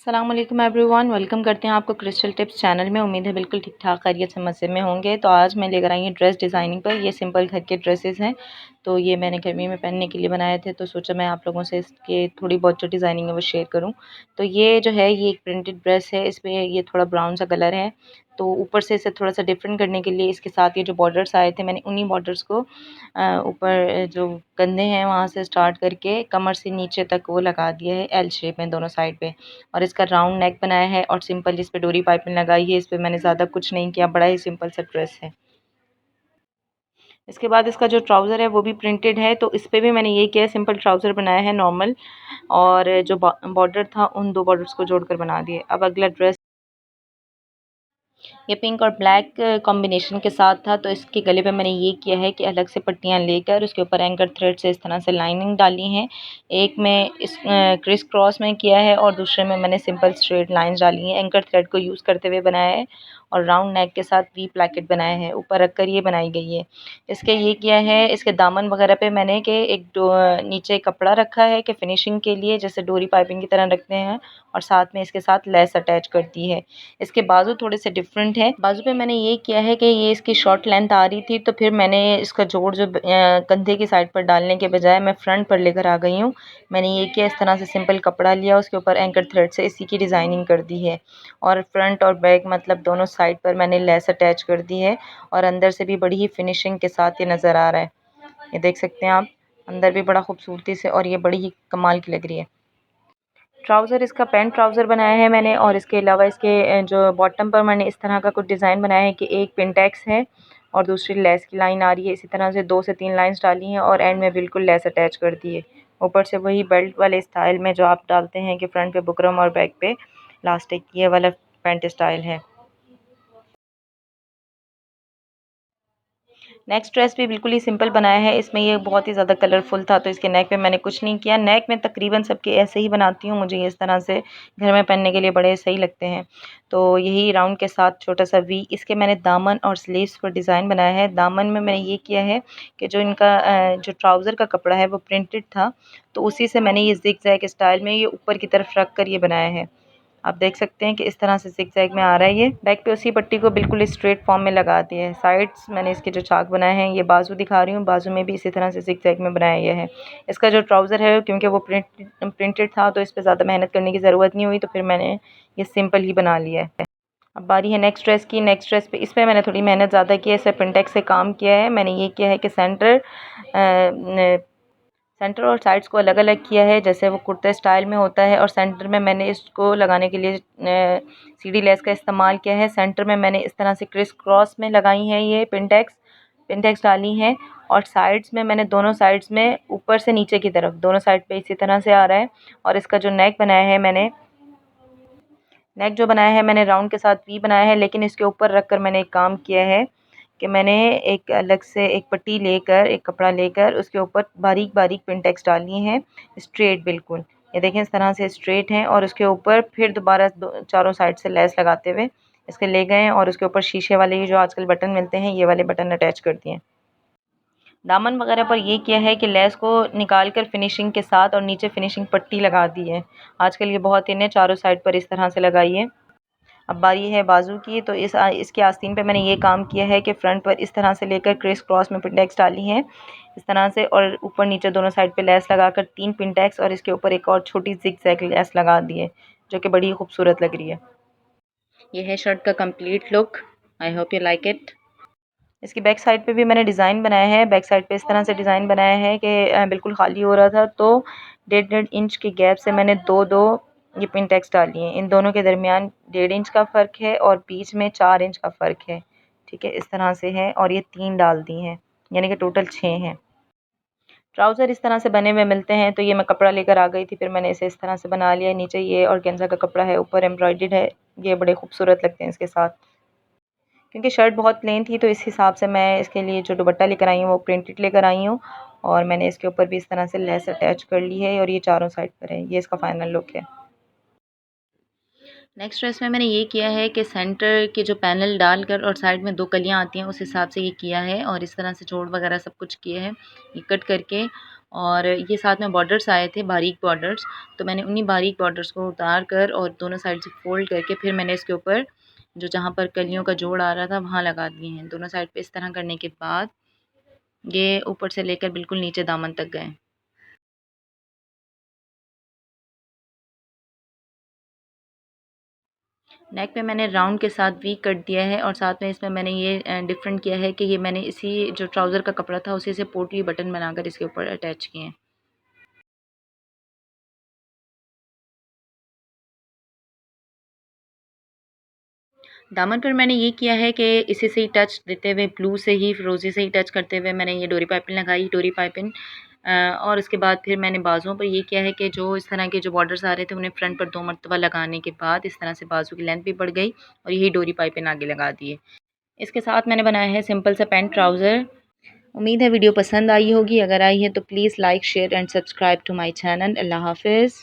अस्सलाम वालेकुम everyone, welcome करते हैं आपको क्रिस्टल टिप्स चैनल में। उम्मीद है बिल्कुल ठीक ठाक खैरियत से मज़े में होंगे। तो आज मैं लेकर आई हूँ ड्रेस डिज़ाइनिंग पर। ये सिंपल घर के ड्रेसेस हैं, तो ये मैंने गर्मी में पहनने के लिए बनाए थे, तो सोचा मैं आप लोगों से इसके थोड़ी बहुत जो डिज़ाइनिंग है वो शेयर करूँ। तो ये जो है ये एक प्रिंटेड ड्रेस है, इसमें ये थोड़ा ब्राउन सा कलर है। तो ऊपर से इसे थोड़ा सा डिफरेंट करने के लिए इसके साथ ये जो बॉर्डर्स आए थे, मैंने उन्हीं बॉर्डर्स को ऊपर जो कंधे हैं वहाँ से स्टार्ट करके कमर से नीचे तक वो लगा दिया है एल शेप में दोनों साइड पे। और इसका राउंड नेक बनाया है और सिंपल इस पे डोरी पाइपिंग लगाई है। इस पे मैंने ज़्यादा कुछ नहीं किया, बड़ा ही सिंपल सा ड्रेस है। इसके बाद इसका जो ट्राउज़र है वो भी प्रिंटेड है, तो इस पे भी मैंने ये किया है, सिंपल ट्राउज़र बनाया है नॉर्मल, और जो बॉर्डर था उन दो बॉर्डर्स को जोड़कर बना दिए। अब अगला ड्रेस ये पिंक और ब्लैक कॉम्बिनेशन के साथ था, तो इसके गले पे मैंने ये किया है कि अलग से पट्टियाँ लेकर उसके ऊपर एंकर थ्रेड से इस तरह से लाइनिंग डाली है। एक में इस क्रिस क्रॉस में किया है और दूसरे में मैंने सिंपल स्ट्रेट लाइंस डाली हैं। एंकर थ्रेड को यूज़ करते हुए बनाया है और राउंड नेक के साथ वी प्लैकेट बनाया है, ऊपर रखकर ये बनाई गई है। इसके ये किया है, इसके दामन वगैरह पे मैंने कि नीचे कपड़ा रखा है कि फिनिशिंग के लिए जैसे डोरी पाइपिंग की तरह रखते हैं, और साथ में इसके साथ लेस अटैच कर दी है। इसके बाजू थोड़े से डिफरेंट है। बाजू पे मैंने ये किया है कि ये इसकी शॉर्ट लेंथ आ रही थी, तो फिर मैंने इसका जोड़ जो कंधे की साइड पर डालने के बजाय मैं फ्रंट पर लेकर आ गई हूँ। मैंने ये किया, इस तरह से सिंपल कपड़ा लिया, उसके ऊपर एंकर थ्रेड से इसी की डिज़ाइनिंग कर दी है, और फ्रंट और बैक मतलब दोनों साइड पर मैंने लेस अटैच कर दी है, और अंदर से भी बड़ी ही फिनिशिंग के साथ ये नज़र आ रहा है। ये देख सकते हैं आप, अंदर भी बड़ा खूबसूरती से, और ये बड़ी ही कमाल की लग रही है। ट्राउज़र इसका पैंट ट्राउज़र बनाया है मैंने, और इसके अलावा इसके जो बॉटम पर मैंने इस तरह का कुछ डिज़ाइन बनाया है कि एक पिंटेक्स है और दूसरी लेस की लाइन आ रही है। इसी तरह से 2 से 3 लाइंस डाली हैं और एंड में बिल्कुल लेस अटैच कर दी है। ऊपर से वही बेल्ट वाले स्टाइल में जो आप डालते हैं कि फ्रंट पे बुकरम और बैक पे इलास्टिक, ये वाला पैंट स्टाइल है। नेक्स्ट ड्रेस भी बिल्कुल ही सिंपल बनाया है। इसमें ये बहुत ही ज़्यादा कलरफुल था, तो इसके नेक पे मैंने कुछ नहीं किया। नेक में तकरीबन सबके ऐसे ही बनाती हूँ, मुझे ये इस तरह से घर में पहनने के लिए बड़े सही लगते हैं। तो यही राउंड के साथ छोटा सा वी, इसके मैंने दामन और स्लीव्स पर डिज़ाइन बनाया है। दामन में मैंने ये किया है कि जो इनका जो ट्राउज़र का कपड़ा है वो प्रिंटेड था, तो उसी से मैंने ये ज़िग ज़ैग स्टाइल में ये ऊपर की तरफ रख कर ये बनाया है। आप देख सकते हैं कि इस तरह से ज़िग-ज़ैग में आ रहा है ये। बैक पे उसी पट्टी को बिल्कुल स्ट्रेट फॉर्म में लगा दिया है। साइड्स मैंने इसके जो चाक बनाए हैं, ये बाजू दिखा रही हूँ, बाजू में भी इसी तरह से ज़िग-ज़ैग में बनाया गया है। इसका जो ट्राउज़र है क्योंकि वो प्रिंटेड था, तो इस पे ज़्यादा मेहनत करने की ज़रूरत नहीं हुई, तो फिर मैंने ये सिंपल ही बना लिया है। अब बारी है नेक्स्ट ड्रेस की। नेक्स्ट ड्रेस पे इसमें मैंने थोड़ी मेहनत ज़्यादा की है, इसे पिंटेक्स से काम किया है। मैंने ये किया है कि सेंटर और साइड्स को अलग-अलग किया है, जैसे वो कुर्ते स्टाइल में होता है, और सेंटर में मैंने इसको लगाने के लिए सीढ़ी लेस का इस्तेमाल किया है। सेंटर में मैंने इस तरह से क्रिस क्रॉस में लगाई हैं ये पिंटेक्स डाली हैं, और साइड्स में मैंने दोनों साइड्स में ऊपर से नीचे की तरफ दोनों साइड पे इसी तरह से आ रहा है। और इसका जो नेक जो बनाया है मैंने राउंड के साथ वी बनाया है, लेकिन इसके ऊपर रख कर मैंने एक काम किया है कि मैंने एक अलग से एक पट्टी लेकर, एक कपड़ा लेकर उसके ऊपर बारीक-बारीक पिंटेक्स डाली हैं, स्ट्रेट बिल्कुल। ये देखें इस तरह से स्ट्रेट हैं, और उसके ऊपर फिर दोबारा चारों साइड से लेस लगाते हुए इसके ले गए हैं, और उसके ऊपर शीशे वाले ये जो आजकल बटन मिलते हैं, ये वाले बटन अटैच कर दिए हैं। दामन वगैरह पर ये किया है कि लेस को निकाल कर फिनिशिंग के साथ और नीचे फिनिशिंग पट्टी लगा दी है। आजकल ये बहुत इन है, चारों साइड पर इस तरह से लगाई है। अब बारी है बाजू की, तो इसके आस्तीन पे मैंने ये काम किया है कि फ्रंट पर इस तरह से लेकर क्रिस क्रॉस में पिनटैक्स डाली हैं इस तरह से, और ऊपर नीचे दोनों साइड पे लेस लगाकर 3 पिनटैक्स और इसके ऊपर एक और छोटी ज़िग-ज़ैग लेस लगा दी है, जो कि बड़ी खूबसूरत लग रही है। ये है शर्ट का complete look. I hope you like it. इसकी बैक साइड पे भी मैंने डिज़ाइन बनाया है। बैक साइड पे इस तरह से डिज़ाइन बनाया है कि बिल्कुल खाली हो रहा था, तो 1.5 इंच के गैप से मैंने दो दो ये पिन टैक्स डाली हैं। इन दोनों के दरमियान 1.5 इंच का फ़र्क है और बीच में 4 इंच का फ़र्क है। ठीक है, इस तरह से है, और ये 3 डाल दी हैं, यानी कि टोटल 6 हैं। ट्राउज़र इस तरह से बने हुए मिलते हैं, तो ये मैं कपड़ा लेकर आ गई थी, फिर मैंने इसे इस तरह से बना लिया। नीचे ये ऑर्गेन्जा का कपड़ा है, ऊपर एम्ब्रॉयडर्ड है, ये बड़े खूबसूरत लगते हैं इसके साथ। क्योंकि शर्ट बहुत प्लेन थी, तो इस हिसाब से मैं इसके लिए जो दुपट्टा लेकर आई हूँ वो प्रिंटेड लेकर आई हूँ, और मैंने इसके ऊपर भी इस तरह से लेस अटैच कर ली है, और ये चारों साइड पर है। ये इसका फाइनल लुक है। नेक्स्ट ड्रेस में मैंने ये किया है कि सेंटर के जो पैनल डालकर और साइड में 2 कलियाँ आती हैं उस हिसाब से ये किया है और इस तरह से जोड़ वगैरह सब कुछ किए हैं ये कट करके। और ये साथ में बॉर्डर्स आए थे, बारीक बॉर्डर्स, तो मैंने उन्हीं बारीक बॉर्डर्स को उतार कर और दोनों साइड से फ़ोल्ड करके फिर मैंने इसके ऊपर जो जहाँ पर कलियों का जोड़ आ रहा था वहाँ लगा दिए हैं। दोनों साइड पे इस तरह करने के बाद ये ऊपर से लेकर बिल्कुल नीचे दामन तक गए। नेक पे मैंने राउंड के साथ वी कट दिया है और साथ में इसमें मैंने ये डिफरेंट किया है कि ये मैंने इसी जो ट्राउज़र का कपड़ा था उसी से पोटली बटन बनाकर इसके ऊपर अटैच किए हैं। दामन पर मैंने ये किया है कि इसी से ही टच देते हुए ब्लू से ही फिरोज़ी से ही टच करते हुए मैंने ये डोरी पाइपिंग लगाई, डोरी पाइपिंग और उसके बाद फिर मैंने बाजुओं पर ये किया है कि जो इस तरह के जो बॉर्डर्स आ रहे थे उन्हें फ्रंट पर 2 मरतबा लगाने के बाद इस तरह से बाजू की लेंथ भी बढ़ गई और यही डोरी पाइपिंग आगे लगा दिए। इसके साथ मैंने बनाया है सिंपल सा पैंट ट्राउज़र। उम्मीद है वीडियो पसंद आई होगी, अगर आई है तो please like, share and subscribe to my channel. अल्लाह हाफ़िज़।